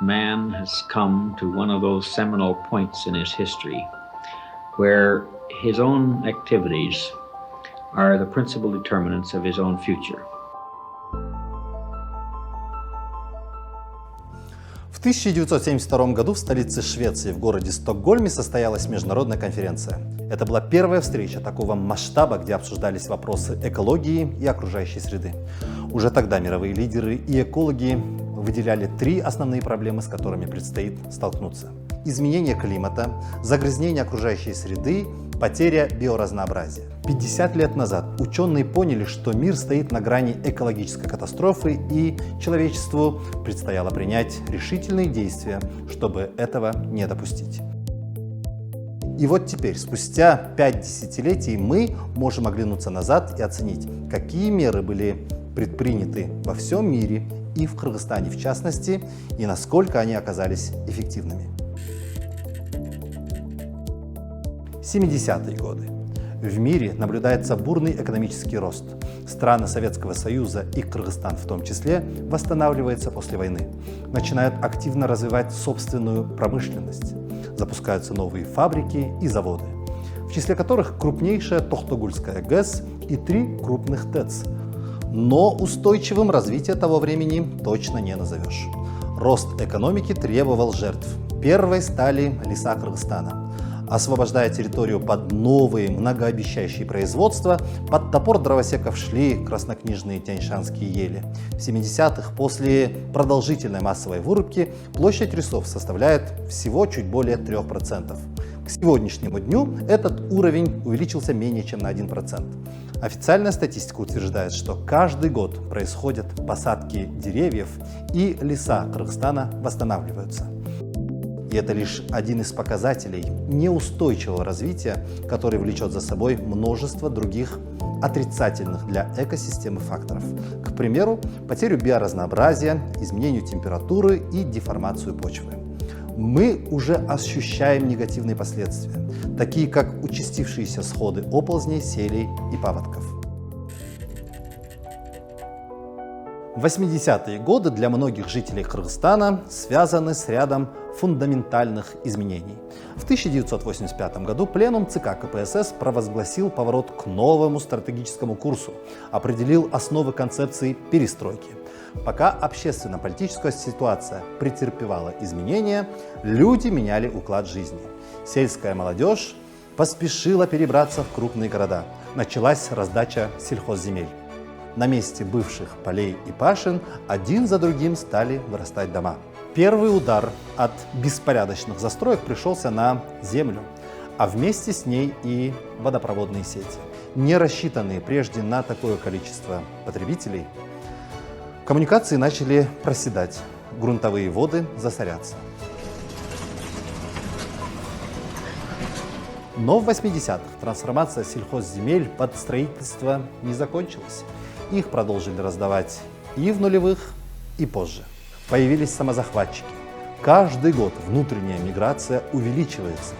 man has come to one of those seminal points in his history where his own activities are the principal determinants of his own future. В 1972 году в столице Швеции, в городе Стокгольме, состоялась международная конференция. Это была первая встреча такого масштаба, где обсуждались вопросы экологии и окружающей среды. Уже тогда мировые лидеры и экологи выделяли 3 основные проблемы, с которыми предстоит столкнуться. Изменение климата, загрязнение окружающей среды, потеря биоразнообразия. 50 лет назад ученые поняли, что мир стоит на грани экологической катастрофы, и человечеству предстояло принять решительные действия, чтобы этого не допустить. И вот теперь, спустя 5 десятилетий, мы можем оглянуться назад и оценить, какие меры были предприняты во всем мире и в Кыргызстане в частности, и насколько они оказались эффективными. 70-е годы. В мире наблюдается бурный экономический рост. Страны Советского Союза и Кыргызстан в том числе восстанавливаются после войны, начинают активно развивать собственную промышленность, запускаются новые фабрики и заводы, в числе которых крупнейшая Токтогульская ГЭС и 3 крупных ТЭЦ. Но устойчивым развитие того времени точно не назовешь. Рост экономики требовал жертв. Первой стали леса Кыргызстана. Освобождая территорию под новые многообещающие производства, под топор дровосеков шли краснокнижные тяньшанские ели. В 70-х, после продолжительной массовой вырубки, площадь лесов составляет всего чуть более 3%. К сегодняшнему дню этот уровень увеличился менее чем на 1%. Официальная статистика утверждает, что каждый год происходят посадки деревьев, и леса Кыргызстана восстанавливаются. И это лишь один из показателей неустойчивого развития, который влечет за собой множество других отрицательных для экосистемы факторов. К примеру, потерю биоразнообразия, изменению температуры и деформацию почвы. Мы уже ощущаем негативные последствия, такие как участившиеся сходы оползней, селей и паводков. 80-е годы для многих жителей Кыргызстана связаны с рядом фундаментальных изменений. В 1985 году Пленум ЦК КПСС провозгласил поворот к новому стратегическому курсу, определил основы концепции перестройки. Пока общественно-политическая ситуация претерпевала изменения, люди меняли уклад жизни. Сельская молодежь поспешила перебраться в крупные города. Началась раздача сельхозземель. На месте бывших полей и пашин один за другим стали вырастать дома. Первый удар от беспорядочных застроек пришелся на землю, а вместе с ней и водопроводные сети. Не рассчитанные прежде на такое количество потребителей, коммуникации начали проседать, грунтовые воды засоряться. Но в 80-х трансформация сельхозземель под строительство не закончилась. Их продолжили раздавать и в нулевых, и позже. Появились самозахватчики. Каждый год внутренняя миграция увеличивается.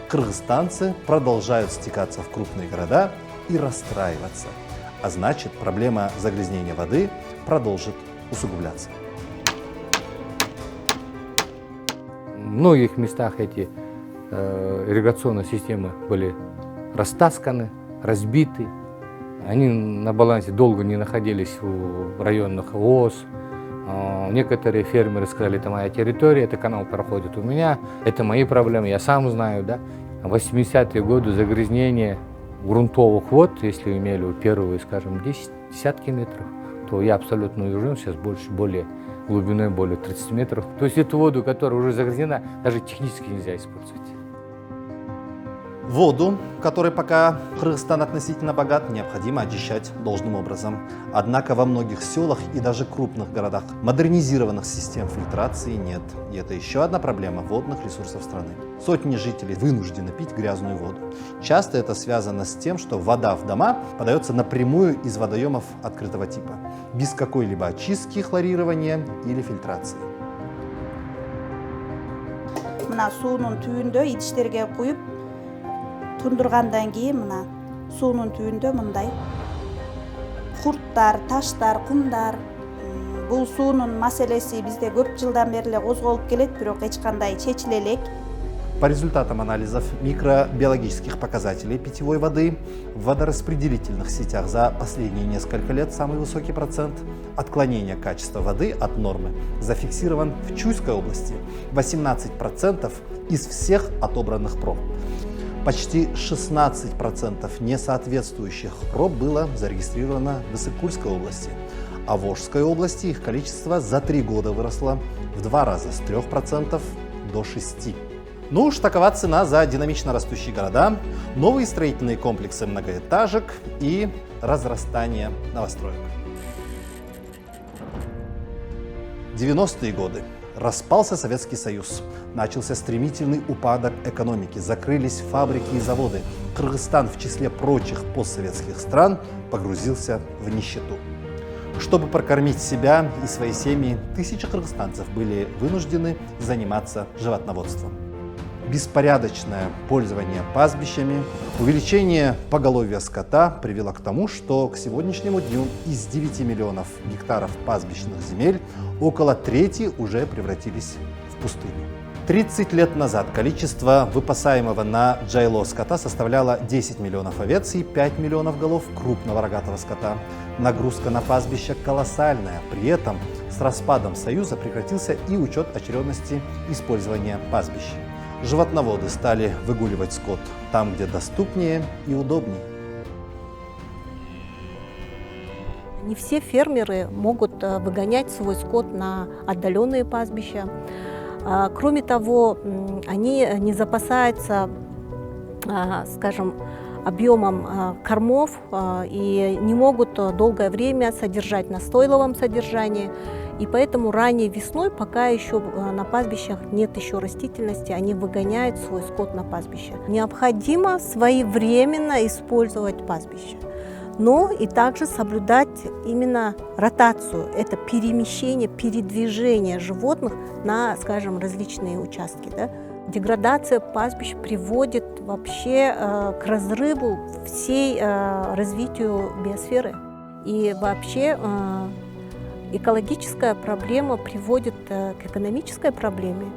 Кыргызстанцы продолжают стекаться в крупные города и расстраиваться. А значит, проблема загрязнения воды продолжит усугубляться. В многих местах эти ирригационные системы были растасканы, разбиты. Они на балансе долго не находились в районных ООС. Некоторые фермеры сказали, это моя территория, это канал проходит у меня, это мои проблемы, я сам знаю. Да? В 80-е годы загрязнение грунтовых вод, если имели первые, скажем, десятки метров, то я абсолютно уверен, сейчас более глубиной, более 30 метров. То есть эту воду, которая уже загрязнена, даже технически нельзя использовать. Воду, которой пока Кыргызстан относительно богат, необходимо очищать должным образом. Однако во многих селах и даже крупных городах модернизированных систем фильтрации нет. И это еще одна проблема водных ресурсов страны. Сотни жителей вынуждены пить грязную воду. Часто это связано с тем, что вода в дома подается напрямую из водоемов открытого типа, без какой-либо очистки, хлорирования или фильтрации. Мына суунун түбүндө идиштерге куюп тундургандан кийин мына суунун түбүндө мындай курттар, таштар, кумдар, бул суунун маселеси бизде көп жылдан бери эле козголуп келет, бирок эч кандай чечиле элек. По результатам анализов микробиологических показателей питьевой воды в водораспределительных сетях за последние несколько лет самый высокий процент отклонения качества воды от нормы зафиксирован в Чуйской области – 18% из всех отобранных проб. Почти 16% несоответствующих проб было зарегистрировано в Иссык-Кульской области, а в Волжской области их количество за 3 года выросло в 2 раза – с 3% до 6%. Ну уж такова цена за динамично растущие города, новые строительные комплексы многоэтажек и разрастание новостроек. 90-е годы. Распался Советский Союз. Начался стремительный упадок экономики, закрылись фабрики и заводы. Кыргызстан в числе прочих постсоветских стран погрузился в нищету. Чтобы прокормить себя и свои семьи, тысячи кыргызстанцев были вынуждены заниматься животноводством. Беспорядочное пользование пастбищами, увеличение поголовья скота привело к тому, что к сегодняшнему дню из 9 миллионов гектаров пастбищных земель около трети уже превратились в пустыню. 30 лет назад количество выпасаемого на джайло скота составляло 10 миллионов овец и 5 миллионов голов крупного рогатого скота. Нагрузка на пастбища колоссальная. При этом с распадом Союза прекратился и учет очередности использования пастбищ. Животноводы стали выгуливать скот там, где доступнее и удобнее. Не все фермеры могут выгонять свой скот на отдаленные пастбища. Кроме того, они не запасаются, скажем, объемом кормов и не могут долгое время содержать на стойловом содержании. И поэтому ранней весной, пока еще на пастбищах нет еще растительности, они выгоняют свой скот на пастбище. Необходимо своевременно использовать пастбище, но и также соблюдать именно ротацию. Это перемещение, передвижение животных на, скажем, различные участки. Да? Деградация пастбищ приводит вообще к разрыву всей развитию биосферы. И вообще экологическая проблема приводит к экономической проблеме.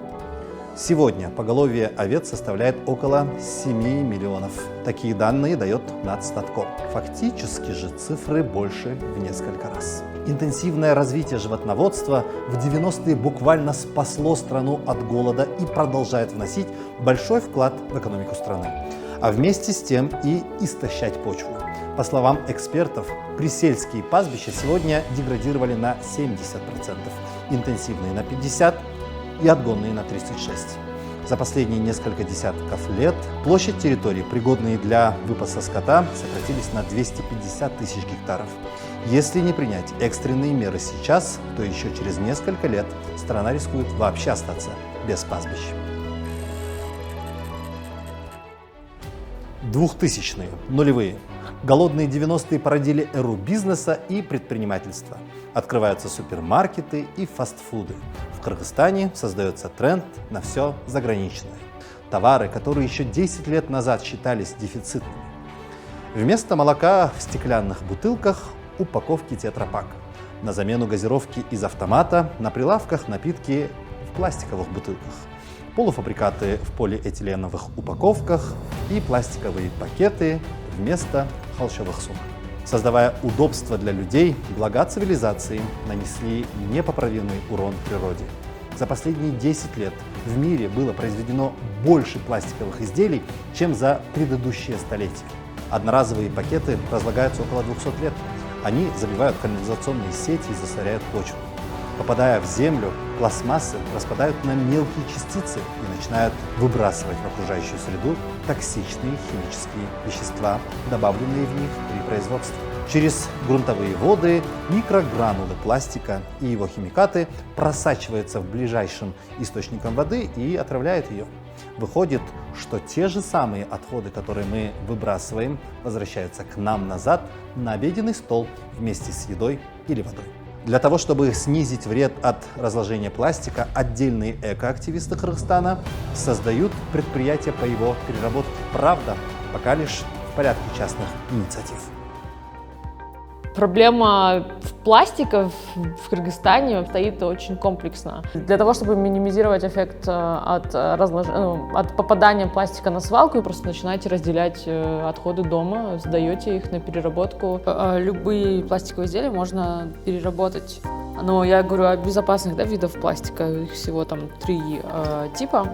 Сегодня поголовье овец составляет около 7 миллионов. Такие данные дает Нацстатком. Фактически же цифры больше в несколько раз. Интенсивное развитие животноводства в 90-е буквально спасло страну от голода и продолжает вносить большой вклад в экономику страны, а вместе с тем и истощать почву. По словам экспертов, присельские пастбища сегодня деградировали на 70%, интенсивные на 50% и отгонные на 36%. За последние несколько десятков лет площадь территорий, пригодные для выпаса скота, сократились на 250 тысяч гектаров. Если не принять экстренные меры сейчас, то еще через несколько лет страна рискует вообще остаться без пастбищ. 2000-е, нулевые. Голодные 90-е породили эру бизнеса и предпринимательства. Открываются супермаркеты и фастфуды. В Кыргызстане создается тренд на все заграничное. Товары, которые еще 10 лет назад считались дефицитными. Вместо молока в стеклянных бутылках упаковки тетрапак. На замену газировки из автомата на прилавках напитки в пластиковых бутылках. Полуфабрикаты в полиэтиленовых упаковках и пластиковые пакеты вместо холщовых сумок. Создавая удобства для людей, блага цивилизации нанесли непоправимый урон природе. За последние 10 лет в мире было произведено больше пластиковых изделий, чем за предыдущие столетия. Одноразовые пакеты разлагаются около 200 лет. Они забивают канализационные сети и засоряют почву. Попадая в землю, пластмассы распадают на мелкие частицы и начинают выбрасывать в окружающую среду токсичные химические вещества, добавленные в них при производстве. Через грунтовые воды микрогранулы пластика и его химикаты просачиваются в ближайшем источником воды и отравляют ее. Выходит, что те же самые отходы, которые мы выбрасываем, возвращаются к нам назад на обеденный стол вместе с едой или водой. Для того, чтобы снизить вред от разложения пластика, отдельные экоактивисты Кыргызстана создают предприятия по его переработке. Правда, пока лишь в порядке частных инициатив. Проблема пластика в Кыргызстане стоит очень комплексно. Для того, чтобы минимизировать эффект от попадания пластика на свалку, вы просто начинаете разделять отходы дома, сдаете их на переработку. Любые пластиковые изделия можно переработать. Но я говорю о безопасных видах пластика, их всего там 3 типа.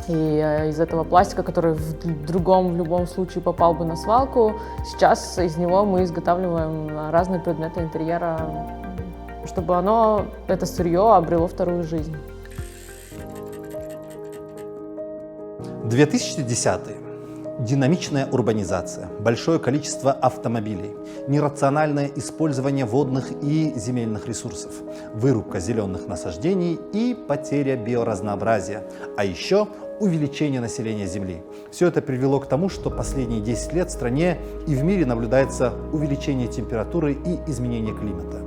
И из этого пластика, который в любом случае попал бы на свалку, сейчас из него мы изготавливаем разные предметы интерьера, чтобы это сырье обрело вторую жизнь. 2010-й. Динамичная урбанизация, большое количество автомобилей, нерациональное использование водных и земельных ресурсов, вырубка зеленых насаждений и потеря биоразнообразия, а еще увеличение населения Земли. Все это привело к тому, что последние 10 лет в стране и в мире наблюдается увеличение температуры и изменение климата.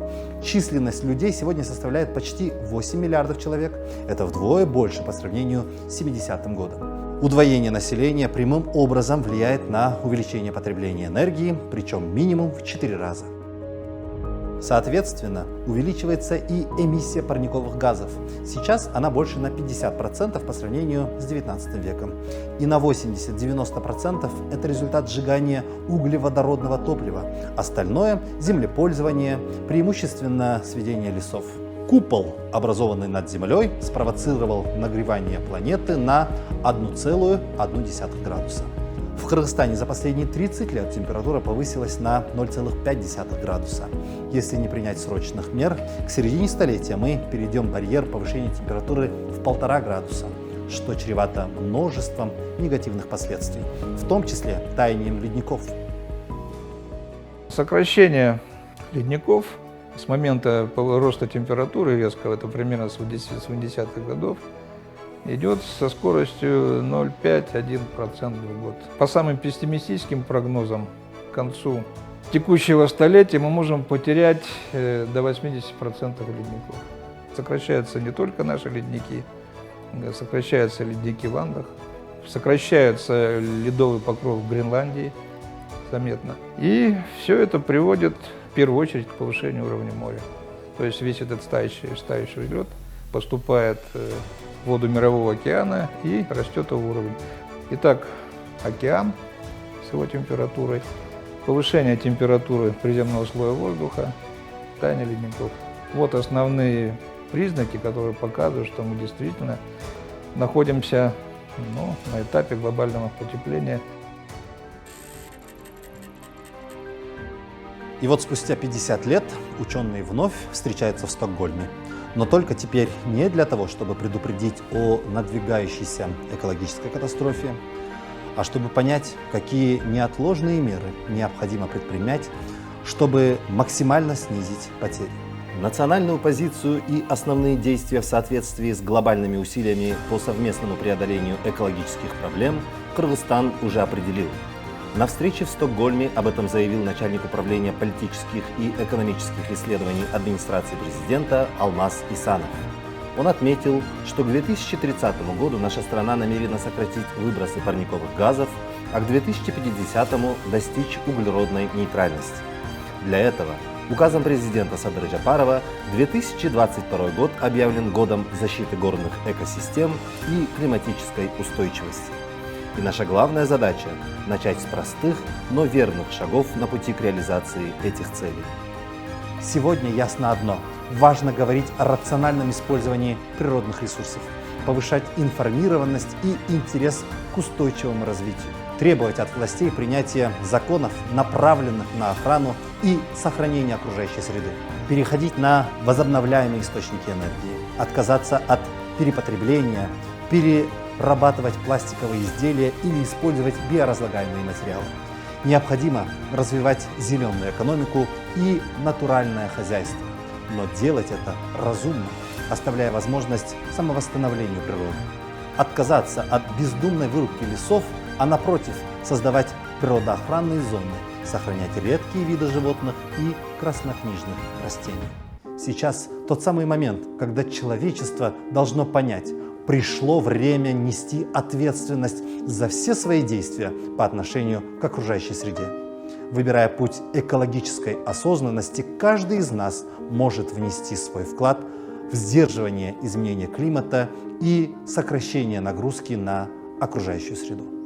Численность людей сегодня составляет почти 8 миллиардов человек. Это вдвое больше по сравнению с 70-м годом. Удвоение населения прямым образом влияет на увеличение потребления энергии, причем минимум в 4 раза. Соответственно, увеличивается и эмиссия парниковых газов. Сейчас она больше на 50% по сравнению с 19 веком. И на 80-90% это результат сжигания углеводородного топлива. Остальное – землепользование, преимущественно сведение лесов. Купол, образованный над Землей, спровоцировал нагревание планеты на 1,1 градуса. В Кыргызстане за последние 30 лет температура повысилась на 0,5 градуса. Если не принять срочных мер, к середине столетия мы перейдем барьер повышения температуры в 1,5 градуса, что чревато множеством негативных последствий, в том числе таянием ледников. Сокращение ледников с момента роста температуры резкого, это примерно с 80-х годов, идет со скоростью 0,5–1% в год. По самым пессимистическим прогнозам, к концу текущего столетия мы можем потерять до 80% ледников. Сокращаются не только наши ледники, сокращаются ледники в Андах, сокращается ледовый покров в Гренландии заметно. И все это приводит в первую очередь к повышению уровня моря. То есть весь этот тающий лед поступает в воду Мирового океана и растет его уровень. Итак, океан с его температурой, повышение температуры приземного слоя воздуха, таяние ледников. Вот основные признаки, которые показывают, что мы действительно находимся на этапе глобального потепления. И вот спустя 50 лет ученые вновь встречаются в Стокгольме. Но только теперь не для того, чтобы предупредить о надвигающейся экологической катастрофе, а чтобы понять, какие неотложные меры необходимо предпринять, чтобы максимально снизить потери. Национальную позицию и основные действия в соответствии с глобальными усилиями по совместному преодолению экологических проблем Кыргызстан уже определил. На встрече в Стокгольме об этом заявил начальник управления политических и экономических исследований администрации президента Алмаз Исанов. Он отметил, что к 2030 году наша страна намерена сократить выбросы парниковых газов, а к 2050 достичь углеродной нейтральности. Для этого указом президента Садыры Жапарова 2022 год объявлен годом защиты горных экосистем и климатической устойчивости. И наша главная задача – начать с простых, но верных шагов на пути к реализации этих целей. Сегодня ясно одно – важно говорить о рациональном использовании природных ресурсов, повышать информированность и интерес к устойчивому развитию, требовать от властей принятия законов, направленных на охрану и сохранение окружающей среды, переходить на возобновляемые источники энергии, отказаться от перепотребления, перерабатывать пластиковые изделия или использовать биоразлагаемые материалы. Необходимо развивать зеленую экономику и натуральное хозяйство, но делать это разумно, оставляя возможность самовосстановлению природы. Отказаться от бездумной вырубки лесов, а напротив создавать природоохранные зоны, сохранять редкие виды животных и краснокнижных растений. Сейчас тот самый момент, когда человечество должно понять, пришло время нести ответственность за все свои действия по отношению к окружающей среде. Выбирая путь экологической осознанности, каждый из нас может внести свой вклад в сдерживание изменения климата и сокращение нагрузки на окружающую среду.